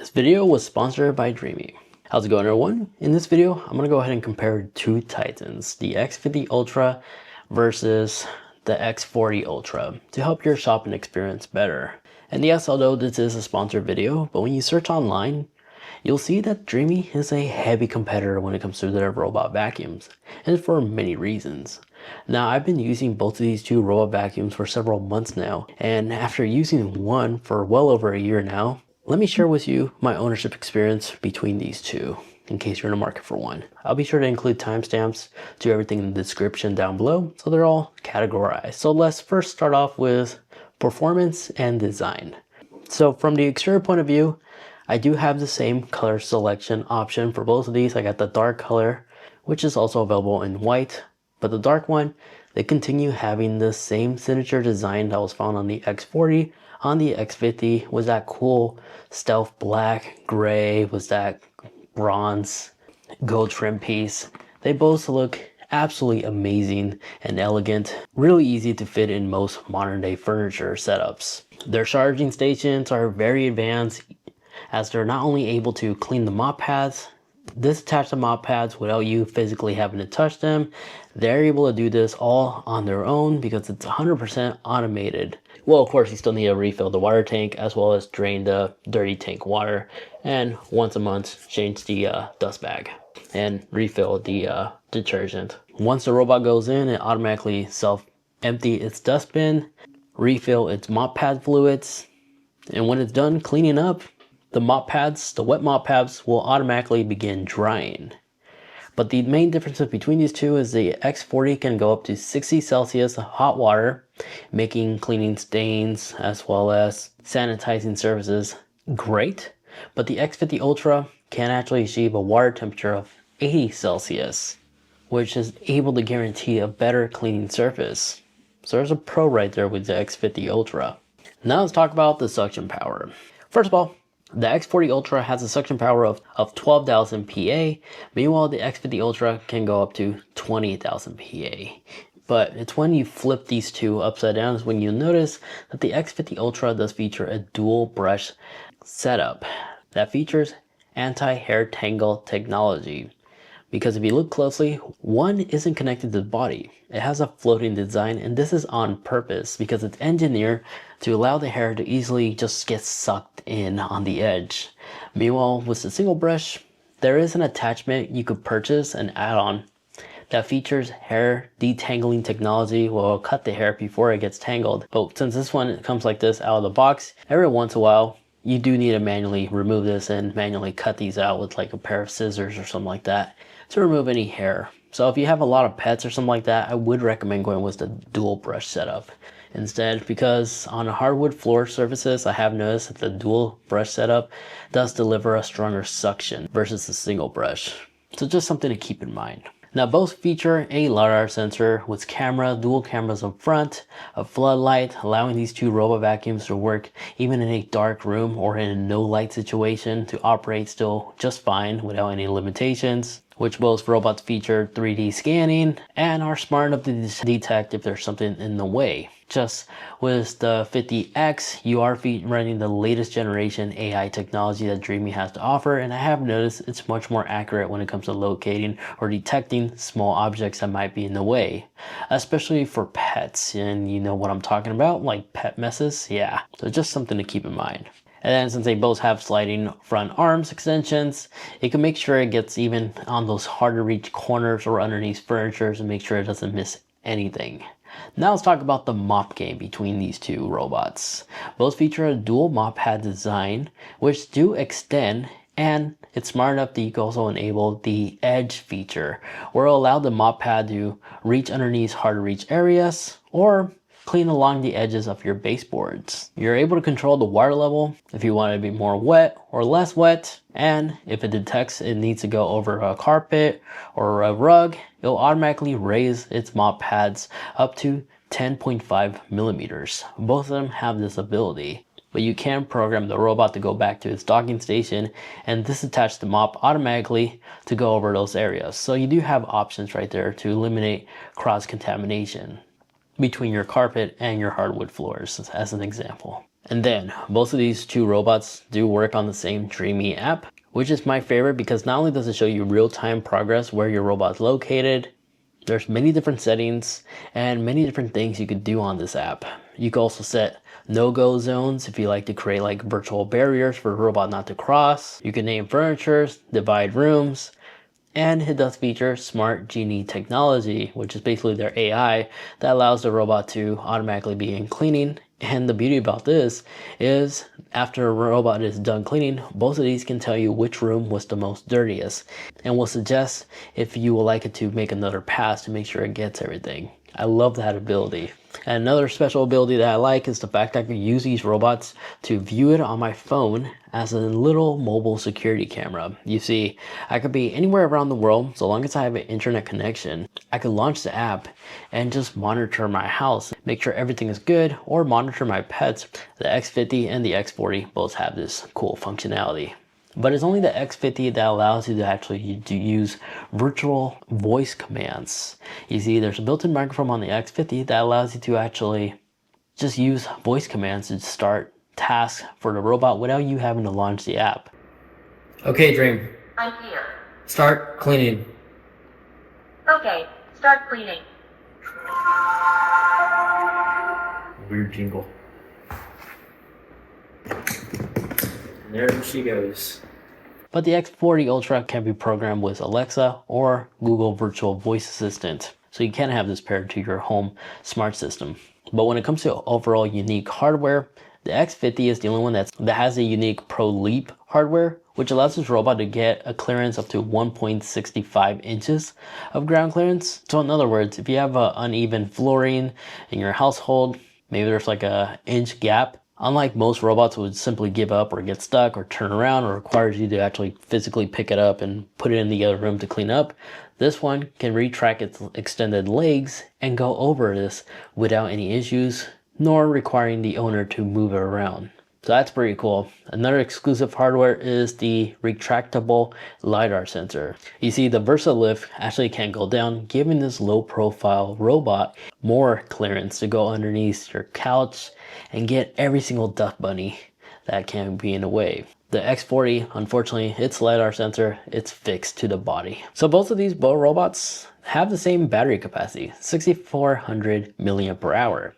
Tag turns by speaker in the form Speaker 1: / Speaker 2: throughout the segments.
Speaker 1: This video was sponsored by Dreame. How's it going, everyone? In this video, I'm going to go ahead and compare two Titans, the X50 Ultra versus the X40 Ultra, to help your shopping experience better. And yes, although this is a sponsored video, but when you search online, you'll see that Dreame is a heavy competitor when it comes to their robot vacuums, and for many reasons. Now, I've been using both of these two robot vacuums for several months now, and after using one for well over a year now, let me share with you my ownership experience between these two, in case you're in the market for one. I'll be sure to include timestamps to everything in the description down below, so they're all categorized. So let's first start off with performance and design. So from the exterior point of view, I do have the same color selection option for both of these. I got the dark color, which is also available in white, but the dark one, they continue having the same signature design that was found on the X40. On the X50 was that cool stealth black, gray, was that bronze gold trim piece. They both look absolutely amazing and elegant, really easy to fit in most modern day furniture setups. Their charging stations are very advanced, as they're not only able to clean the mop pads, disattach the mop pads without you physically having to touch them. They're able to do this all on their own because it's 100% automated. Well, of course, you still need to refill the water tank as well as drain the dirty tank water, and once a month change the dust bag and refill the detergent. Once the robot goes in, it automatically self-empty its dustbin, refill its mop pad fluids, and when it's done cleaning up, the mop pads, the wet mop pads, will automatically begin drying. But the main differences between these two is the X40 can go up to 60 Celsius hot water, making cleaning stains as well as sanitizing surfaces great. But the X50 Ultra can actually achieve a water temperature of 80 Celsius, which is able to guarantee a better cleaning surface. So there's a pro right there with the X50 Ultra. Now let's talk about the suction power. First of all, the X40 Ultra has a suction power of 12,000 PA. Meanwhile, the X50 Ultra can go up to 20,000 PA. But it's when you flip these two upside down is when you notice that the X50 Ultra does feature a dual brush setup that features anti-hair tangle technology. Because if you look closely, one isn't connected to the body. It has a floating design, and this is on purpose because it's engineered to allow the hair to easily just get sucked in on the edge. Meanwhile, with the single brush, there is an attachment you could purchase, an add-on, that features hair detangling technology. Will cut the hair before it gets tangled. But since this one comes like this out of the box, every once in a while, you do need to manually remove this and manually cut these out with like a pair of scissors or something like that to remove any hair. So if you have a lot of pets or something like that, I would recommend going with the dual brush setup instead, because on hardwood floor surfaces, I have noticed that the dual brush setup does deliver a stronger suction versus the single brush. So just something to keep in mind. Now both feature a LiDAR sensor with dual cameras up front, a floodlight, allowing these two robot vacuums to work even in a dark room or in a no light situation to operate still just fine without any limitations. Which both robots feature 3D scanning and are smart enough to detect if there's something in the way. Just with the 50X, you are running the latest generation AI technology that Dreame has to offer, and I have noticed it's much more accurate when it comes to locating or detecting small objects that might be in the way, especially for pets. And you know what I'm talking about, like pet messes? Yeah, so just something to keep in mind. And then since they both have sliding front arms extensions, it can make sure it gets even on those hard to reach corners or underneath furniture and make sure it doesn't miss anything. Now let's talk about the mop game between these two robots. Both feature a dual mop pad design, which do extend, and it's smart enough that you can also enable the edge feature, where it'll allow the mop pad to reach underneath hard to reach areas or clean along the edges of your baseboards. You're able to control the water level if you want it to be more wet or less wet, and if it detects it needs to go over a carpet or a rug, it'll automatically raise its mop pads up to 10.5 millimeters. Both of them have this ability. But you can program the robot to go back to its docking station and disattach the mop automatically to go over those areas. So you do have options right there to eliminate cross-contamination between your carpet and your hardwood floors, as an example. And then both of these two robots do work on the same Dreame app, which is my favorite because not only does it show you real-time progress where your robot's located, there's many different settings and many different things you could do on this app. You can also set no-go zones if you like to create like virtual barriers for a robot not to cross. You can name furniture, divide rooms, and it does feature Smart Genie technology, which is basically their AI that allows the robot to automatically be in cleaning. And the beauty about this is after a robot is done cleaning, both of these can tell you which room was the most dirtiest and will suggest if you would like it to make another pass to make sure it gets everything. I love that ability. And another special ability that I like is the fact that I can use these robots to view it on my phone as a little mobile security camera. You see, I could be anywhere around the world, so long as I have an internet connection. I could launch the app and just monitor my house, make sure everything is good, or monitor my pets. The X50 and the X40 both have this cool functionality. But it's only the X50 that allows you to actually use virtual voice commands. You see, there's a built-in microphone on the X50 that allows you to actually just use voice commands to start tasks for the robot without you having to launch the app. Okay, Dreame.
Speaker 2: I'm here.
Speaker 1: Start cleaning.
Speaker 2: Okay, start cleaning.
Speaker 1: Weird jingle. And there she goes. But the X40 Ultra can be programmed with Alexa or Google Virtual Voice Assistant, so you can have this paired to your home smart system. But when it comes to overall unique hardware, the X50 is the only one that has a unique Pro Leap hardware, which allows this robot to get a clearance up to 1.65 inches of ground clearance. So in other words, if you have uneven flooring in your household, maybe there's like a inch gap, unlike most robots would simply give up or get stuck or turn around or requires you to actually physically pick it up and put it in the other room to clean up, this one can retract its extended legs and go over this without any issues, nor requiring the owner to move it around. So that's pretty cool. Another exclusive hardware is the retractable LiDAR sensor. You see, the VersaLift actually can't go down, giving this low profile robot more clearance to go underneath your couch and get every single dust bunny that can be in the way. The X40, unfortunately, its LiDAR sensor, it's fixed to the body. So both of these robots have the same battery capacity, 6,400 milliamp per hour.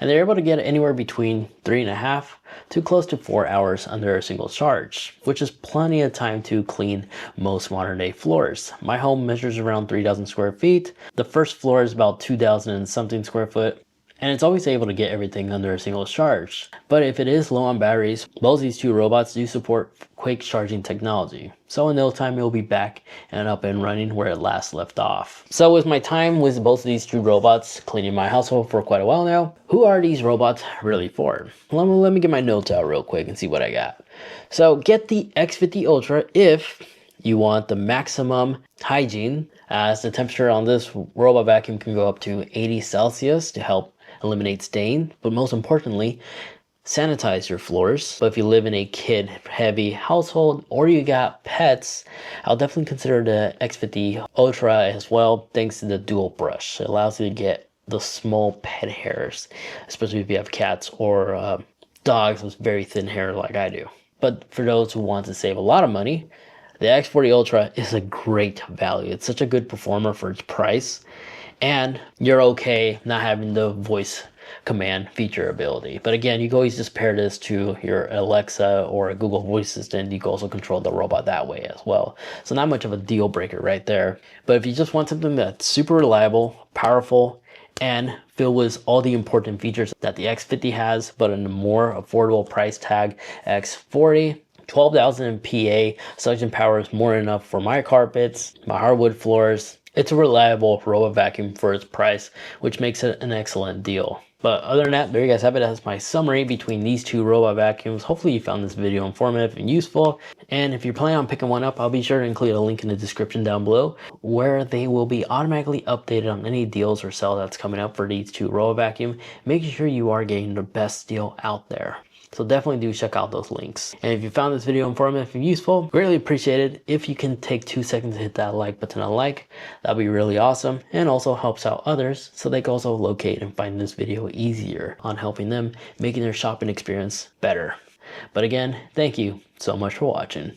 Speaker 1: And they're able to get anywhere between 3.5 to close to 4 hours under a single charge, which is plenty of time to clean most modern day floors. My home measures around 3,000 square feet. The first floor is about 2,000 and something square foot. And it's always able to get everything under a single charge. But if it is low on batteries, both these two robots do support quick charging technology. So in no time, it will be back and up and running where it last left off. So with my time with both of these two robots cleaning my household for quite a while now, who are these robots really for? Let me get my notes out real quick and see what I got. So get the X50 Ultra if you want the maximum hygiene, as the temperature on this robot vacuum can go up to 80 Celsius to help eliminate stain, but most importantly, sanitize your floors. But if you live in a kid heavy household or you got pets, I'll definitely consider the X50 Ultra as well, thanks to the dual brush. It allows you to get the small pet hairs, especially if you have cats or dogs with very thin hair like I do. But for those who want to save a lot of money, the X40 Ultra is a great value. It's such a good performer for its price. And you're okay not having the voice command feature ability. But again, you can always just pair this to your Alexa or a Google Voice Assistant. You can also control the robot that way as well. So not much of a deal breaker right there. But if you just want something that's super reliable, powerful, and filled with all the important features that the X50 has, but in a more affordable price tag, X40, 12,000 PA, suction power is more than enough for my carpets, my hardwood floors. It's a reliable robot vacuum for its price, which makes it an excellent deal. But other than that, there you guys have it as my summary between these two robot vacuums. Hopefully you found this video informative and useful. And if you're planning on picking one up, I'll be sure to include a link in the description down below where they will be automatically updated on any deals or sale that's coming up for these two robot vacuum, making sure you are getting the best deal out there. So definitely do check out those links. And if you found this video informative and useful, greatly appreciate it if you can take 2 seconds to hit that like button on like. That'd be really awesome, and also helps out others so they can also locate and find this video easier on helping them making their shopping experience better. But again, thank you so much for watching.